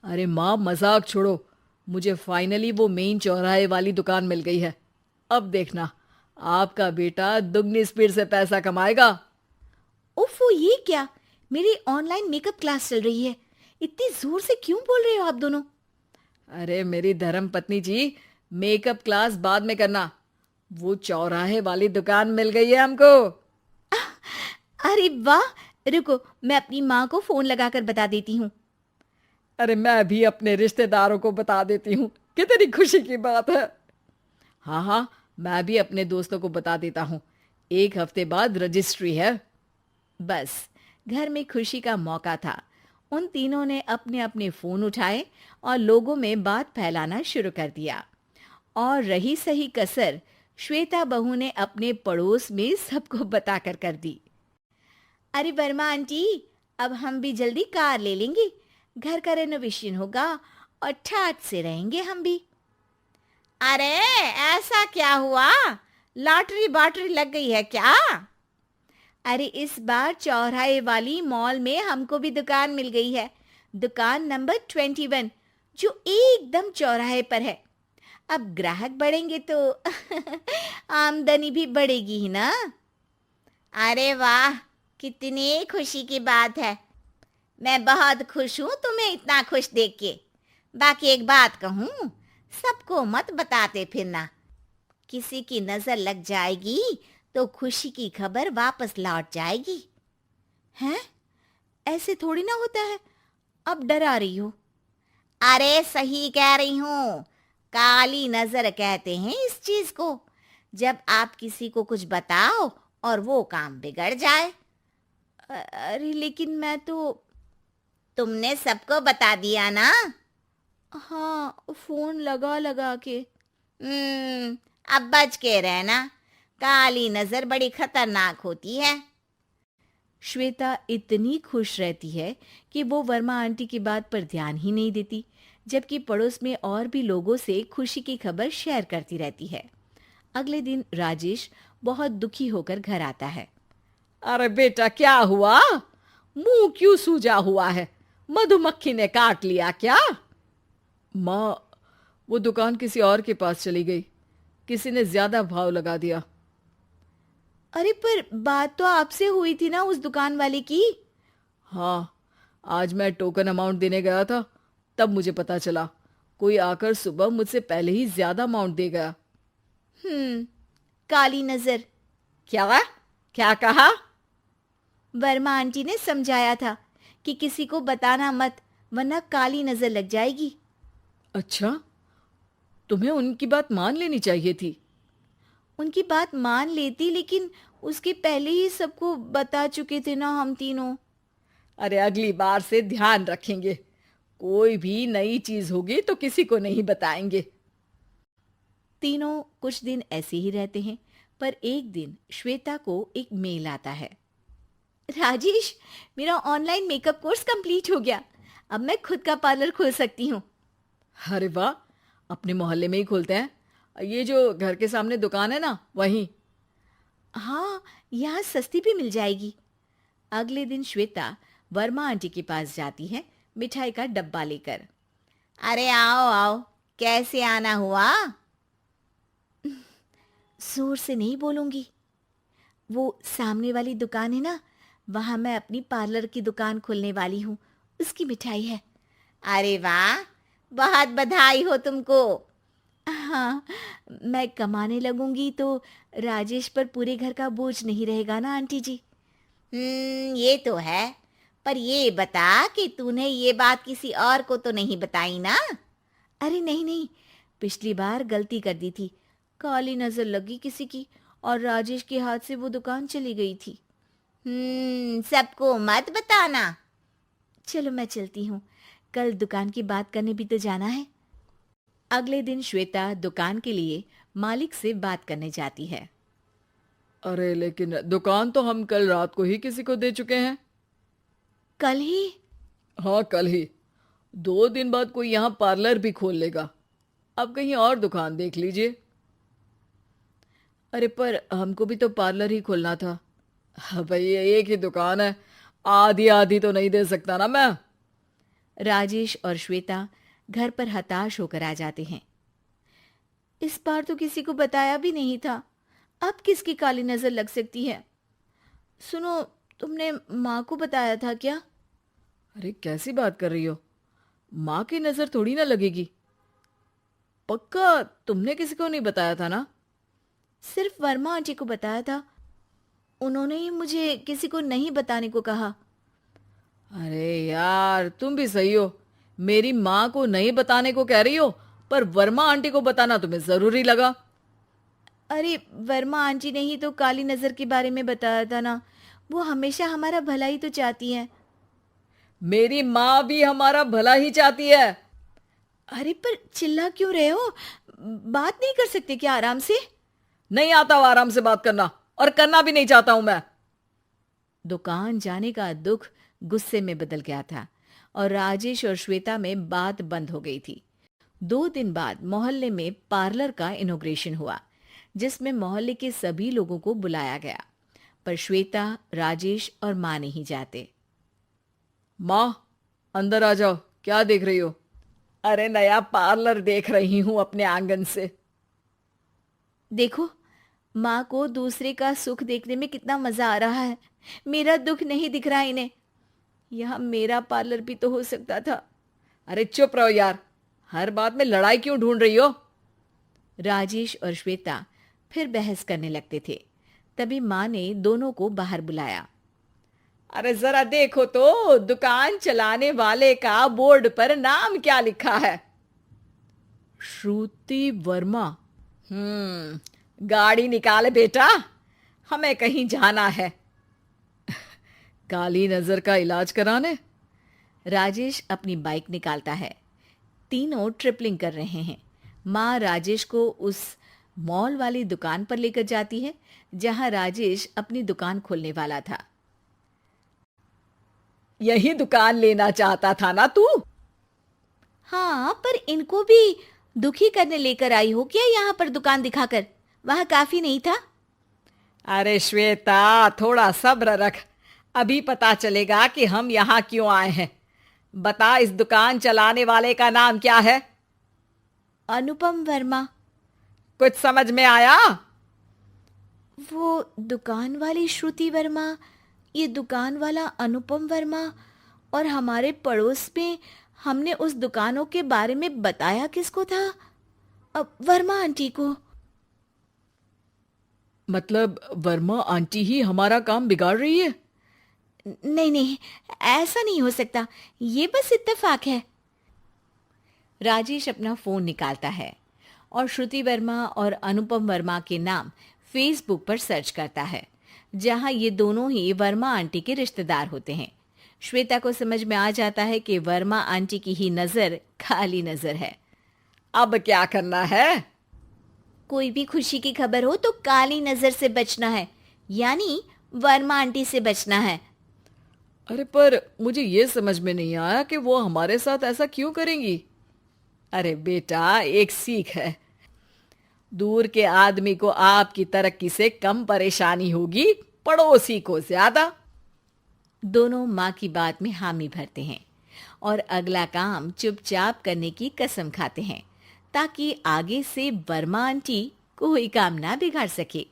अरे माँ, मजाक छोड़ो। मुझे फाइनली वो मेन चौराहे वाली दुकान मिल गई है। अब देखना, आपका बेटा दुगनी स्पीड से पैसा कमाएगा। उफ, वो ये क्या? मेरी ऑनलाइन मेकअप क्लास चल रही है। इतनी जोर से क्यों बोल रहे हो आप दोनों? अरे मेरी धर्म पत्नी जी, मेकअप क्लास बाद में करना। वो चौराहे वाली दुकान मिल गई है हमको। अरे वाह! रुको, मैं अपनी माँ को फोन लगाकर बता देती हूँ। अरे मैं भी अपने रिश्तेदारों को बता देती हूँ। कितनी खुशी की बात है। हाँ हाँ, मैं भी अपने दोस्तों को बता देता हूँ। 1 हफ्ते बाद रजिस्ट्री है। बस, घर में खुशी का मौका था। उन तीनों ने अपने अपने फोन उठाए और लोगों में बात फैलाना शुरू कर दिया। और रही सही कसर, श्वेता बहू ने अपने पड़ोस में सबको बताकर कर दी। अरे वर्मा आंटी, अब हम भी जल्दी कार ले लेंगे। घर का रेनोवेशन होगा और ठाट से रहेंगे हम भी। अरे, ऐसा क्या हुआ? लॉटरी बाटरी लग गई है क्या? अरे, इस बार चौराहे वाली मॉल में हमको भी दुकान मिल गई है। दुकान नंबर 21, जो एकदम चौराहे पर है। अब ग्राहक बढ़ेंगे तो आमदनी भी बढ़ेगी ही ना। अरे वाह, कितनी खुशी की बात है। मैं बहुत खुश हूँ तुम्हें इतना खुश देख के। बाकी एक बात कहूँ, सबको मत बताते फिरना। किसी की नजर लग जाएगी तो खुशी की खबर वापस लौट जाएगी। हैं? ऐसे थोड़ी ना होता है। अब डरा रही हो। अरे सही कह रही हूँ। काली नजर कहते हैं इस चीज को, जब आप किसी को कुछ बताओ और वो काम बिगड़ जाए। अरे लेकिन मैं तो। तुमने सबको बता दिया ना? हाँ, फोन लगा लगा के। अब बच के रहना। काली नजर बड़ी खतरनाक होती है। श्वेता इतनी खुश रहती है कि वो वर्मा आंटी की बात पर ध्यान ही नहीं देती, जबकि पड़ोस में और भी लोगों से खुशी की खबर शेयर करती रहती है। अगले दिन राजेश बहुत दुखी होकर घर आता है। अरे बेटा, क्या हुआ? मुंह क्यों सूजा हुआ है? मधुमक्खी ने काट लिया क्या? माँ, वो दुकान किसी और के पास चली गई। किसी ने ज्यादा भाव लगा दिया। अरे पर बात तो आपसे हुई थी ना उस दुकान वाले की। हाँ, आज मैं टोकन अमाउंट देने गया था, तब मुझे पता चला। कोई आकर सुबह मुझसे पहले ही ज्यादा अमाउंट दे गया। हम्म, काली नजर। क्या? क्या कहा? वर्मा आंटी ने समझाया था कि किसी को बताना मत, वरना काली नजर लग जाएगी। अच्छा, तुम्हें उनकी बात मान लेनी चाहिए थी। उनकी बात मान लेती, लेकिन उसके पहले ही सबको बता चुके थे ना हम तीनों। अरे अगली बार से ध्यान रखेंगे। कोई भी नई चीज होगी तो किसी को नहीं बताएंगे। तीनों कुछ दिन ऐसे ही रहते हैं, पर एक दिन श्वेता को एक मेल आता है। राजेश, मेरा ऑनलाइन मेकअप कोर्स कंप्लीट हो गया। अब मैं खुद का पार्लर खोल सकती हूँ। अरे वाह, अपने मोहल्ले में ही खोलते हैं। ये जो घर के सामने दुकान है ना, वहीं। हाँ, यहाँ सस्ती भी मिल जाएगी। अगले दिन श्वेता वर्मा आंटी के पास जाती है, मिठाई का डब्बा लेकर। अरे आओ आओ, कैसे आना हुआ? जोर से नहीं बोलूंगी। वो सामने वाली दुकान है ना, वहां मैं अपनी पार्लर की दुकान खोलने वाली हूँ। उसकी मिठाई है। अरे वाह, बहुत बधाई हो तुमको। हाँ, मैं कमाने लगूंगी तो राजेश पर पूरे घर का बोझ नहीं रहेगा ना आंटी जी। ये तो है। पर ये बता कि तूने ये बात किसी और को तो नहीं बताई ना? अरे नहीं नहीं, पिछली बार गलती कर दी थी। काली नजर लगी किसी की और राजेश के हाथ से वो दुकान चली गई थी। सबको मत बताना। चलो मैं चलती हूँ, कल दुकान की बात करने भी तो जाना है। अगले दिन श्वेता दुकान के लिए मालिक से बात करने जाती है। अरे लेकिन दुकान तो हम कल रात को ही किसी को दे चुके हैं। कल ही? हाँ, कल ही। 2 दिन बाद कोई यहाँ पार्लर भी खोल लेगा। अब कहीं और दुकान देख लीजिए। अरे पर हमको भी तो पार्लर ही खोलना था। हाँ भाई, ये एक ही दुकान है। आधी आधी तो नहीं दे सकता ना मैं। राजेश और श्वेता घर पर हताश होकर आ जाते हैं। इस बार तो किसी को बताया भी नहीं था, अब किसकी काली नजर लग सकती है? सुनो, तुमने माँ को बताया था क्या? अरे कैसी बात कर रही हो? माँ की नजर थोड़ी ना लगेगी। पक्का तुमने किसी को नहीं बताया था ना? सिर्फ वर्मा आंटी को बताया था, उन्होंने ही मुझे किसी को नहीं बताने को कहा। अरे यार तुम भी सही हो, मेरी माँ को नहीं बताने को कह रही हो, पर वर्मा आंटी को बताना तुम्हें जरूरी लगा। अरे वर्मा आंटी ने ही तो काली नजर के बारे में बताया था ना, वो हमेशा हमारा भला ही तो चाहती हैं। मेरी माँ भी हमारा भला ही चाहती है। अरे पर चिल्ला क्यों रहे हो? बात नहीं कर सकते क्या आराम से? नहीं आता वो आराम से बात करना, और करना भी नहीं चाहता हूं मैं। दुकान जाने का दुख गुस्से में बदल गया था और राजेश और श्वेता में बात बंद हो गई थी। 2 दिन बाद मोहल्ले में पार्लर का इनॉग्रेशन हुआ, जिसमें मोहल्ले के सभी लोगों को बुलाया गया, पर श्वेता, राजेश और माँ नहीं जाते। माँ अंदर आ जाओ, क्या देख रही हो? अरे नया पार्लर देख रही हूं अपने आंगन से। देखो, माँ को दूसरे का सुख देखने में कितना मजा आ रहा है, मेरा दुख नहीं दिख रहा इन्हें। यहाँ मेरा पार्लर भी तो हो सकता था। अरे चुप रहो यार, हर बात में लड़ाई क्यों ढूंढ रही हो? राजेश और श्वेता फिर बहस करने लगते थे। तभी माँ ने दोनों को बाहर बुलाया। अरे जरा देखो तो, दुकान चलाने वाले का बोर्ड पर नाम क्या लिखा है? श्रुति वर्मा। गाड़ी निकाल बेटा, हमें कहीं जाना है। काली नजर का इलाज कराने? राजेश अपनी बाइक निकालता है। तीनों ट्रिपलिंग कर रहे हैं। माँ राजेश को उस मॉल वाली दुकान पर लेकर जाती है जहां राजेश अपनी दुकान खोलने वाला था। यही दुकान लेना चाहता था ना तू? हाँ, पर इनको भी दुखी करने लेकर आई हो क्या यहाँ पर दुकान दिखाकर? वहां काफी नहीं था? अरे श्वेता, थोड़ा सब्र रख, अभी पता चलेगा कि हम यहाँ क्यों आए हैं। बता, इस दुकान चलाने वाले का नाम क्या है? अनुपम वर्मा। कुछ समझ में आया? वो दुकान वाली श्रुति वर्मा, ये दुकान वाला अनुपम वर्मा, और हमारे पड़ोस में हमने उस दुकानों के बारे में बताया किसको था? अब वर्मा आंटी को। मतलब वर्मा आंटी ही हमारा काम बिगाड़ रही है? नहीं नहीं, ऐसा नहीं हो सकता, ये बस इत्तेफाक है। राजेश अपना फोन निकालता है और श्रुति वर्मा और अनुपम वर्मा के नाम फेसबुक पर सर्च करता है, जहां ये दोनों ही वर्मा आंटी के रिश्तेदार होते हैं। श्वेता को समझ में आ जाता है कि वर्मा आंटी की ही नजर काली नजर है। अब क्या करना है? कोई भी खुशी की खबर हो तो काली नजर से बचना है, यानी वर्मा आंटी से बचना है। अरे पर मुझे ये समझ में नहीं आया कि वो हमारे साथ ऐसा क्यों करेंगी। अरे बेटा, एक सीख है, दूर के आदमी को आपकी तरक्की से कम परेशानी होगी, पड़ोसी को ज्यादा। दोनों माँ की बात में हामी भरते हैं और अगला काम चुपचाप करने की कसम खाते हैं, ताकि आगे से वर्मा आंटी कोई काम ना बिगाड़ सके।